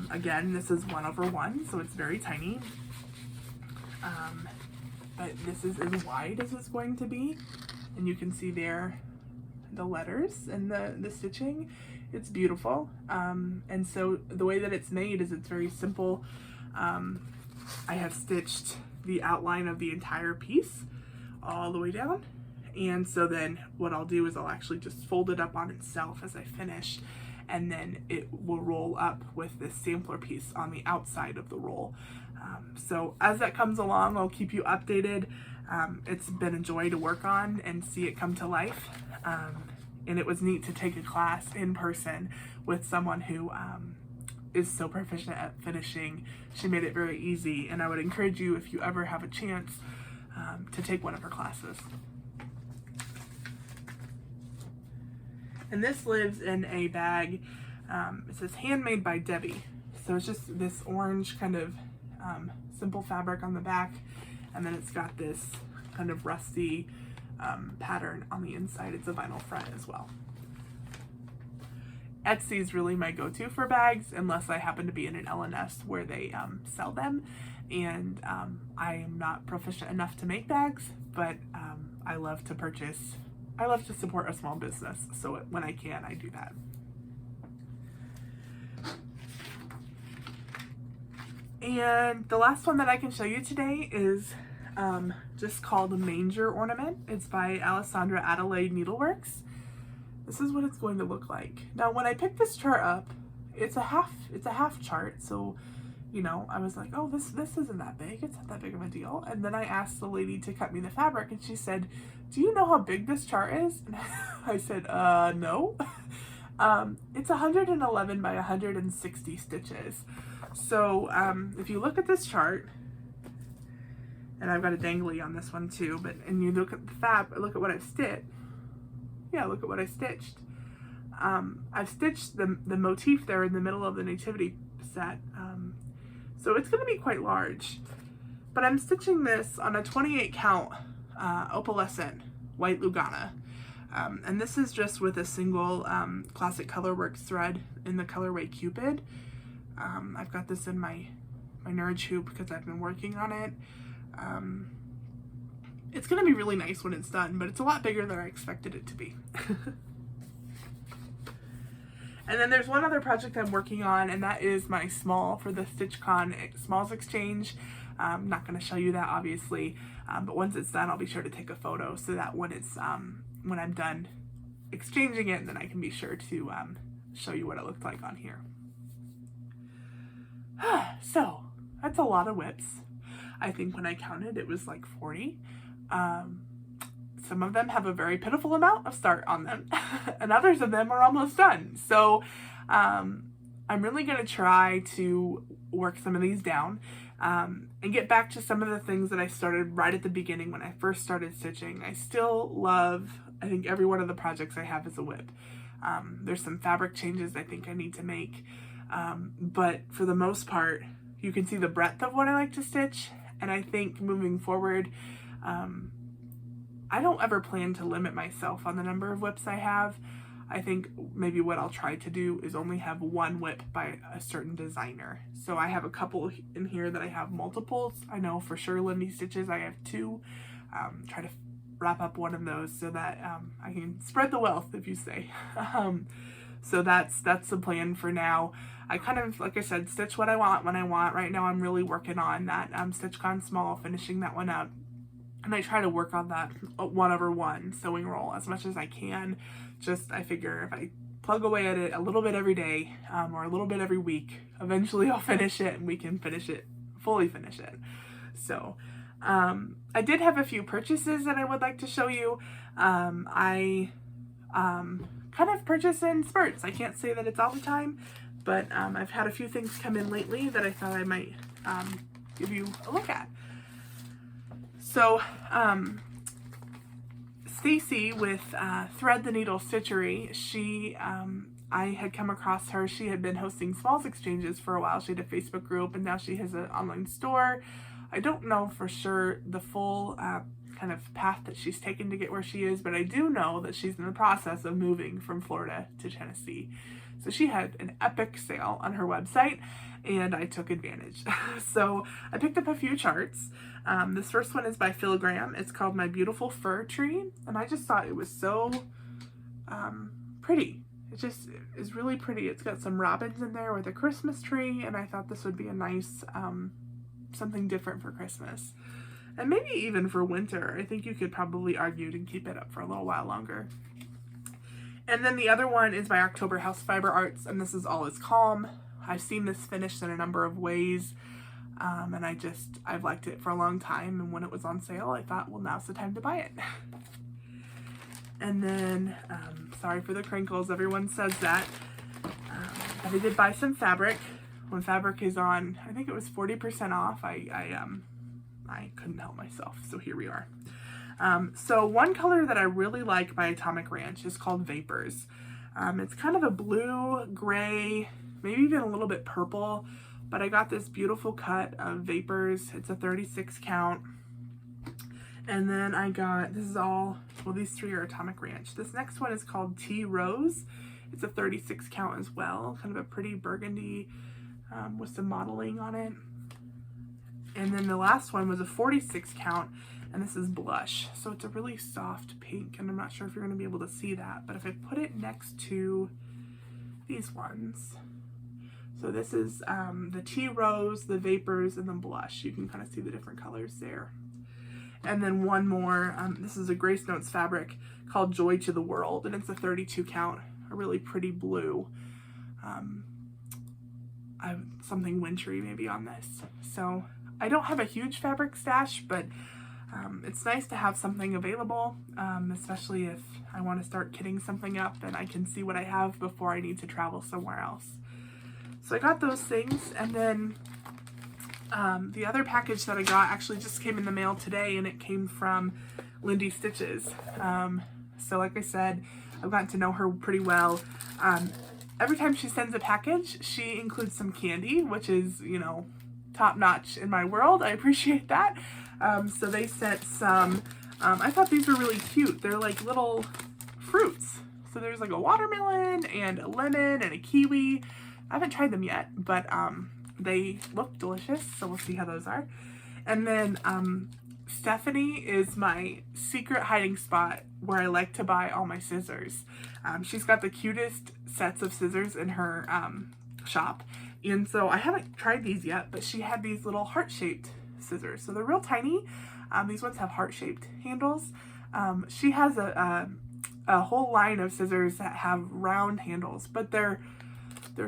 Again, this is 1/1, so it's very tiny. But this is as wide as it's going to be. And you can see there the letters and the stitching. It's beautiful. And so the way that it's made is it's very simple. I have stitched the outline of the entire piece all the way down. And so then what I'll do is I'll actually just fold it up on itself as I finish, and then it will roll up with this sampler piece on the outside of the roll. So as that comes along, I'll keep you updated. It's been a joy to work on and see it come to life. And it was neat to take a class in person with someone who is so proficient at finishing. She made it very easy, and I would encourage you, if you ever have a chance, to take one of her classes. And this lives in a bag. It says handmade by Debbie. So it's just this orange kind of simple fabric on the back, and then it's got this kind of rusty pattern on the inside. It's a vinyl front as well. Etsy is really my go-to for bags, unless I happen to be in an LNS where they sell them, and I am not proficient enough to make bags, but I love to support a small business, so when I can, I do that. And the last one that I can show you today is just called a Manger Ornament. It's by Alessandra Adelaide Needleworks. This is what it's going to look like. Now, when I picked this chart up, it's a half chart, so you know, I was like, oh, this isn't that big. It's not that big of a deal. And then I asked the lady to cut me the fabric, and she said, do you know how big this chart is? And I said, no. It's 111 by 160 stitches. So if you look at this chart, and I've got a dangly on this one too, and you look at the look at what I've stitched. Yeah, look at what I stitched. I've stitched the motif there in the middle of the nativity set. So it's going to be quite large. But I'm stitching this on a 28 count opalescent white Lugana. And this is just with a single Classic Colorworks thread in the colorway Cupid. I've got this in my Nurge hoop because I've been working on it. It's going to be really nice when it's done, but it's a lot bigger than I expected it to be. And then there's one other project I'm working on, and that is my small for the StitchCon Smalls Exchange. I'm not going to show you that, obviously, but once it's done, I'll be sure to take a photo so that when it's when I'm done exchanging it, then I can be sure to show you what it looked like on here. So that's a lot of WIPs. I think when I counted, it was like 40. Some of them have a very pitiful amount of start on them, and others of them are almost done. So I'm really going to try to work some of these down and get back to some of the things that I started right at the beginning when I first started stitching. I still love, I think every one of the projects I have is a WIP. There's some fabric changes I think I need to make. But for the most part, you can see the breadth of what I like to stitch. And I think moving forward, I don't ever plan to limit myself on the number of WIPs I have. I think maybe what I'll try to do is only have one WIP by a certain designer. So I have a couple in here that I have multiples. I know for sure Lindy Stitches I have 2. Try to wrap up one of those so that I can spread the wealth, if you say. So that's the plan for now. I kind of, like I said, stitch what I want when I want. Right now I'm really working on that StitchCon Small, finishing that one up. And I try to work on that 1/1 sewing roll as much as I can. Just, I figure if I plug away at it a little bit every day, or a little bit every week, eventually I'll finish it and we can fully finish it. So, I did have a few purchases that I would like to show you. I kind of purchase in spurts. I can't say that it's all the time, but I've had a few things come in lately that I thought I might give you a look at. So, Stacy with Thread the Needle Stitchery, she, I had come across her. She had been hosting Smalls Exchanges for a while. She had a Facebook group, and now she has an online store. I don't know for sure the full kind of path that she's taken to get where she is, but I do know that she's in the process of moving from Florida to Tennessee. So she had an epic sale on her website, and I took advantage. So I picked up a few charts. This first one is by Filigram. It's called My Beautiful Fir Tree, and I just thought it was so pretty. It just is really pretty. It's got some robins in there with a Christmas tree, and I thought this would be a nice something different for Christmas. And maybe even for winter. I think you could probably argue to keep it up for a little while longer. And then the other one is by October House Fiber Arts, and this is All Is Calm. I've seen this finished in a number of ways, and I've liked it for a long time, and when it was on sale, I thought, well, now's the time to buy it. And then, sorry for the crinkles, everyone says that, but I did buy some fabric. When fabric is on, I think it was 40% off, I couldn't help myself, so here we are. So one color that I really like by Atomic Ranch is called Vapors. It's kind of a blue, gray, maybe even a little bit purple, but I got this beautiful cut of Vapors. It's a 36 count. And then I got, this is all, well, these 3 are Atomic Ranch. This next one is called Tea Rose. It's a 36 count as well, kind of a pretty burgundy with some modeling on it. And then the last one was a 46 count, and this is Blush. So it's a really soft pink, and I'm not sure if you're going to be able to see that, but if I put it next to these ones, so this is the Tea Rose, the Vapors, and the Blush. You can kind of see the different colors there. And then one more, this is a Grace Notes fabric called Joy to the World, and it's a 32 count, a really pretty blue. I have something wintry maybe on this. So I don't have a huge fabric stash, but it's nice to have something available, especially if I want to start kitting something up and I can see what I have before I need to travel somewhere else. So I got those things, and then the other package that I got actually just came in the mail today, and it came from Lindy Stitches. So like I said, I've gotten to know her pretty well. Every time she sends a package, she includes some candy, which is, you know, top notch in my world. I appreciate that. So they sent some, I thought these were really cute. They're like little fruits. So there's like a watermelon and a lemon and a kiwi. I haven't tried them yet, but they look delicious, so we'll see how those are. And then Stephanie is my secret hiding spot where I like to buy all my scissors. She's got the cutest sets of scissors in her shop. And so I haven't tried these yet, but she had these little heart-shaped scissors. So they're real tiny. These ones have heart-shaped handles. She has a whole line of scissors that have round handles, but they're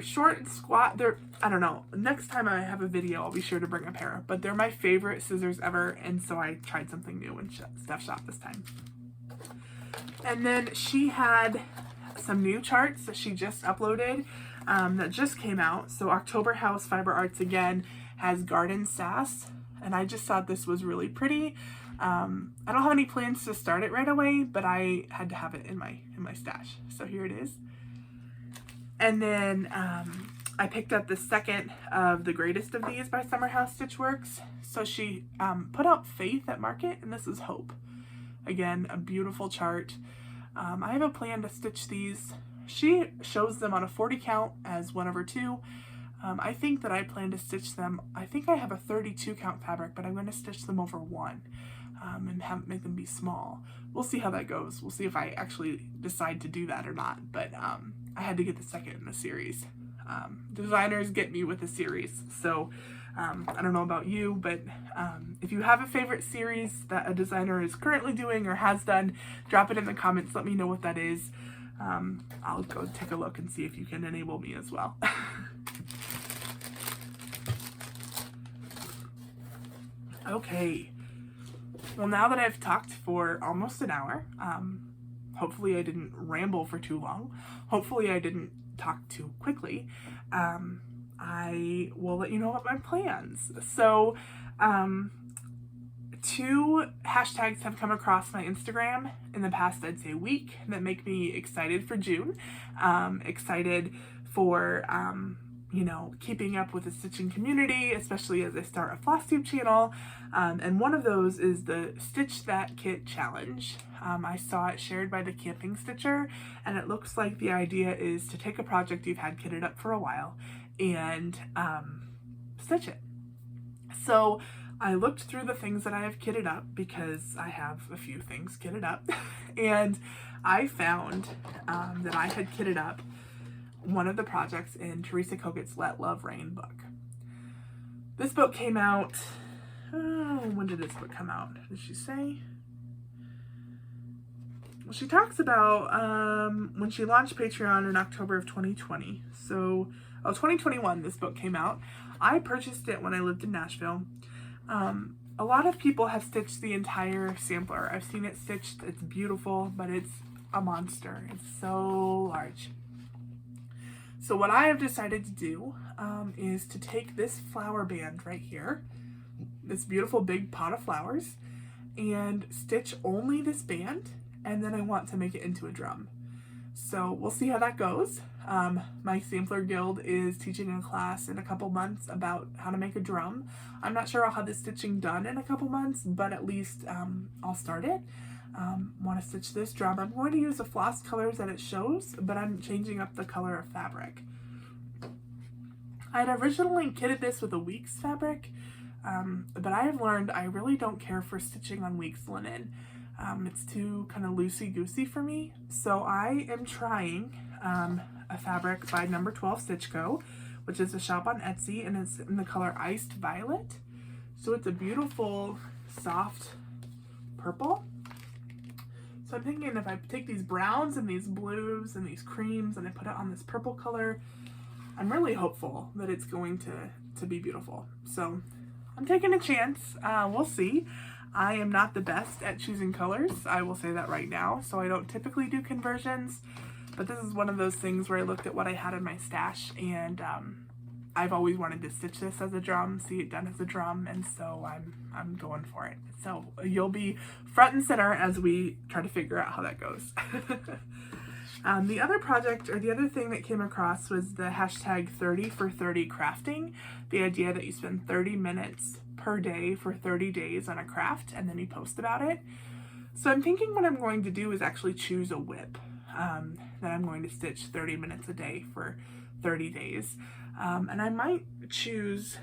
short and squat. I don't know. Next time I have a video, I'll be sure to bring a pair. But they're my favorite scissors ever, and so I tried something new in Steph Shop this time. And then she had some new charts that she just uploaded that just came out. So October House Fiber Arts again has Garden Sass, and I just thought this was really pretty. I don't have any plans to start it right away, but I had to have it in my stash. So here it is. And then I picked up the second of the greatest of these by Summer House Stitchworks. So she put out Faith at Market, and this is Hope. Again, a beautiful chart. I have a plan to stitch these. She shows them on a 40 count as 1/2. I think that I plan to stitch them. I think I have a 32 count fabric, but I'm going to stitch them over 1 and make them be small. We'll see how that goes. We'll see if I actually decide to do that or not, but I had to get the second in the series. Designers get me with a series, so I don't know about you, but if you have a favorite series that a designer is currently doing or has done, drop it in the comments. Let me know what that is. I'll go take a look and see if you can enable me as well. Okay, well, now that I've talked for almost an hour, hopefully I didn't ramble for too long. Hopefully I didn't talk too quickly. I will let you know about my plans. So, 2 hashtags have come across my Instagram in the past, I'd say, week that make me excited for June. Excited for, you know, keeping up with the stitching community, especially as I start a Flosstube channel. And one of those is the Stitch That Kit Challenge. I saw it shared by the Camping Stitcher, and it looks like the idea is to take a project you've had kitted up for a while and stitch it. So I looked through the things that I have kitted up, because I have a few things kitted up, and I found that I had kitted up one of the projects in Teresa Koget's Let Love Rain book. This book came out, when did this book come out? Did she say? Well, she talks about when she launched Patreon in October of 2020. So, 2021 this book came out. I purchased it when I lived in Nashville. A lot of people have stitched the entire sampler. I've seen it stitched. It's beautiful, but it's a monster. It's so large. So what I have decided to do is to take this flower band right here, this beautiful big pot of flowers, and stitch only this band, and then I want to make it into a drum. So we'll see how that goes. My Sampler Guild is teaching a class in a couple months about how to make a drum. I'm not sure I'll have the stitching done in a couple months, but at least I'll start it. Want to stitch this drum. I'm going to use the floss colors that it shows, but I'm changing up the color of fabric. I had originally kitted this with a Weeks fabric, but I have learned I really don't care for stitching on Weeks linen. It's too kind of loosey-goosey for me, so I am trying a fabric by Number 12 Stitch Co., which is a shop on Etsy, and it's in the color Iced Violet. So it's a beautiful, soft purple. So I'm thinking if I take these browns and these blues and these creams and I put it on this purple color, I'm really hopeful that it's going to be beautiful. So I'm taking a chance. We'll see. I am not the best at choosing colors. I will say that right now. So I don't typically do conversions, but this is one of those things where I looked at what I had in my stash, and I've always wanted to stitch this as a drum, see it done as a drum, and so I'm going for it. So you'll be front and center as we try to figure out how that goes. The other project, or the other thing that came across, was the hashtag 30 for 30 crafting. The idea that you spend 30 minutes per day for 30 days on a craft, and then you post about it. So I'm thinking what I'm going to do is actually choose a WIP that I'm going to stitch 30 minutes a day for 30 days. And I might choose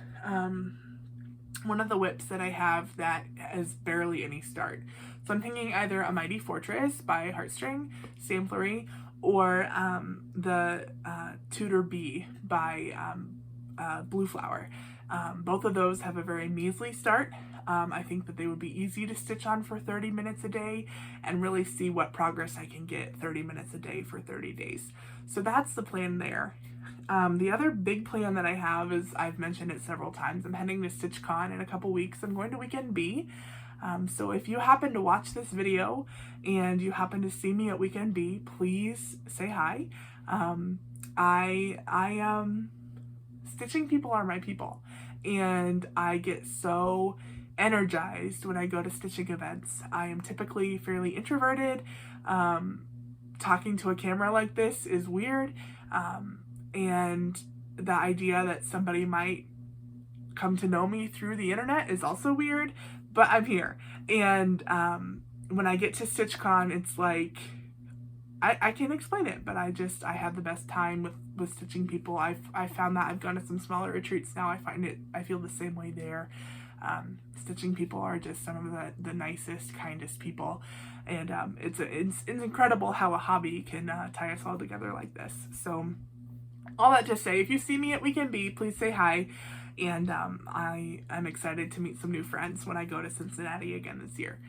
one of the WIPs that I have that has barely any start. So I'm thinking either A Mighty Fortress by Heartstring, Samplery, or the Tudor Bee by Blue Flower. Both of those have a very measly start. I think that they would be easy to stitch on for 30 minutes a day and really see what progress I can get 30 minutes a day for 30 days. So that's the plan there. The other big plan that I have is, I've mentioned it several times, I'm heading to StitchCon in a couple weeks. I'm going to Weekend B. So if you happen to watch this video and you happen to see me at Weekend B, please say hi. Stitching people are my people, and I get so energized when I go to stitching events. I am typically fairly introverted. Talking to a camera like this is weird. and the idea that somebody might come to know me through the internet is also weird, but I'm here. And when I get to StitchCon, it's like, I can't explain it, but I have the best time with stitching people. I found that I've gone to some smaller retreats now. I feel the same way there. Stitching people are just some of the nicest, kindest people. And it's incredible how a hobby can tie us all together like this. So all that to say, if you see me at Weekend Bee, please say hi. And I'm excited to meet some new friends when I go to Cincinnati again this year.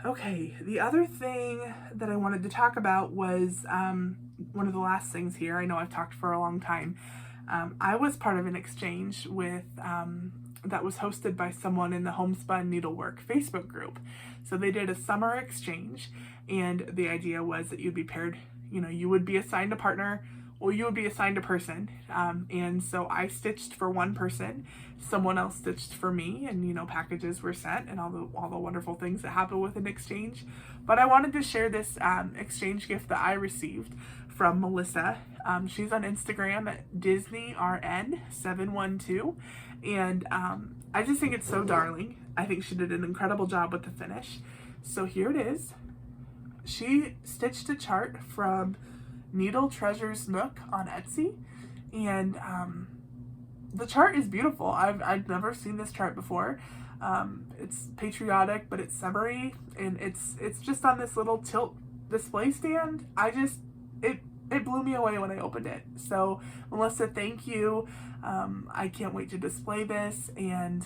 Okay, the other thing that I wanted to talk about was one of the last things here. I know I've talked for a long time. I was part of an exchange with that was hosted by someone in the Homespun Needlework Facebook group. So they did a summer exchange, and the idea was that you'd be paired, you would be assigned a partner or you would be assigned a person. And so I stitched for one person, someone else stitched for me, and packages were sent and all the wonderful things that happen with an exchange. But I wanted to share this exchange gift that I received from Melissa. She's on Instagram at DisneyRN712, and I just think it's so darling. I think she did an incredible job with the finish. So here it is. She stitched a chart from Needle Treasures Nook on Etsy, and the chart is beautiful. I've never seen this chart before. It's patriotic, but it's summery, and it's just on this little tilt display stand. It blew me away when I opened it. So Melissa, thank you. I can't wait to display this, and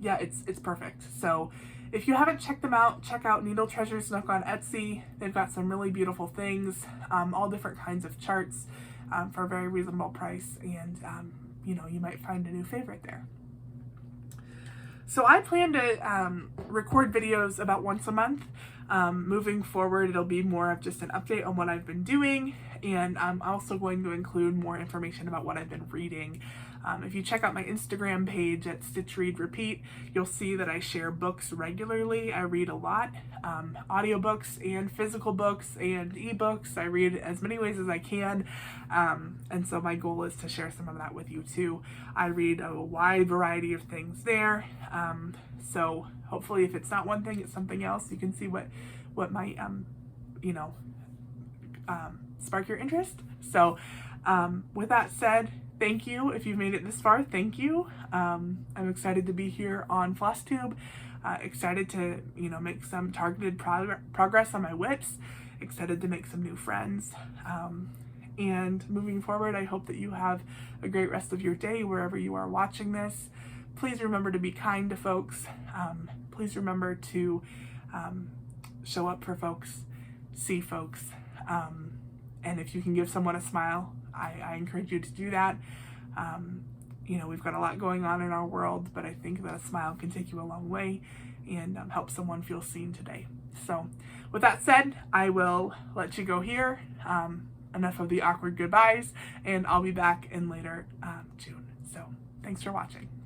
yeah, it's perfect. So if you haven't checked them out, check out Needle Treasures Nook on Etsy. They've got some really beautiful things, all different kinds of charts for a very reasonable price, and you might find a new favorite there. So I plan to record videos about once a month. Moving forward, it'll be more of just an update on what I've been doing, and I'm also going to include more information about what I've been reading. If you check out my Instagram page at Stitch Read Repeat, you'll see that I share books regularly. I read a lot, audiobooks and physical books and ebooks. I read as many ways as I can, and so my goal is to share some of that with you too. I read a wide variety of things there, so hopefully if it's not one thing, it's something else. You can see what might spark your interest. So with that said, thank you. If you've made it this far, thank you. I'm excited to be here on Flosstube. Excited to make some targeted progress on my WIPs. Excited to make some new friends. And moving forward, I hope that you have a great rest of your day wherever you are watching this. Please remember to be kind to folks. Please remember to show up for folks, see folks, and if you can give someone a smile, I encourage you to do that. We've got a lot going on in our world, but I think that a smile can take you a long way and help someone feel seen today. So with that said, I will let you go here. Enough of the awkward goodbyes, and I'll be back in later June. So thanks for watching.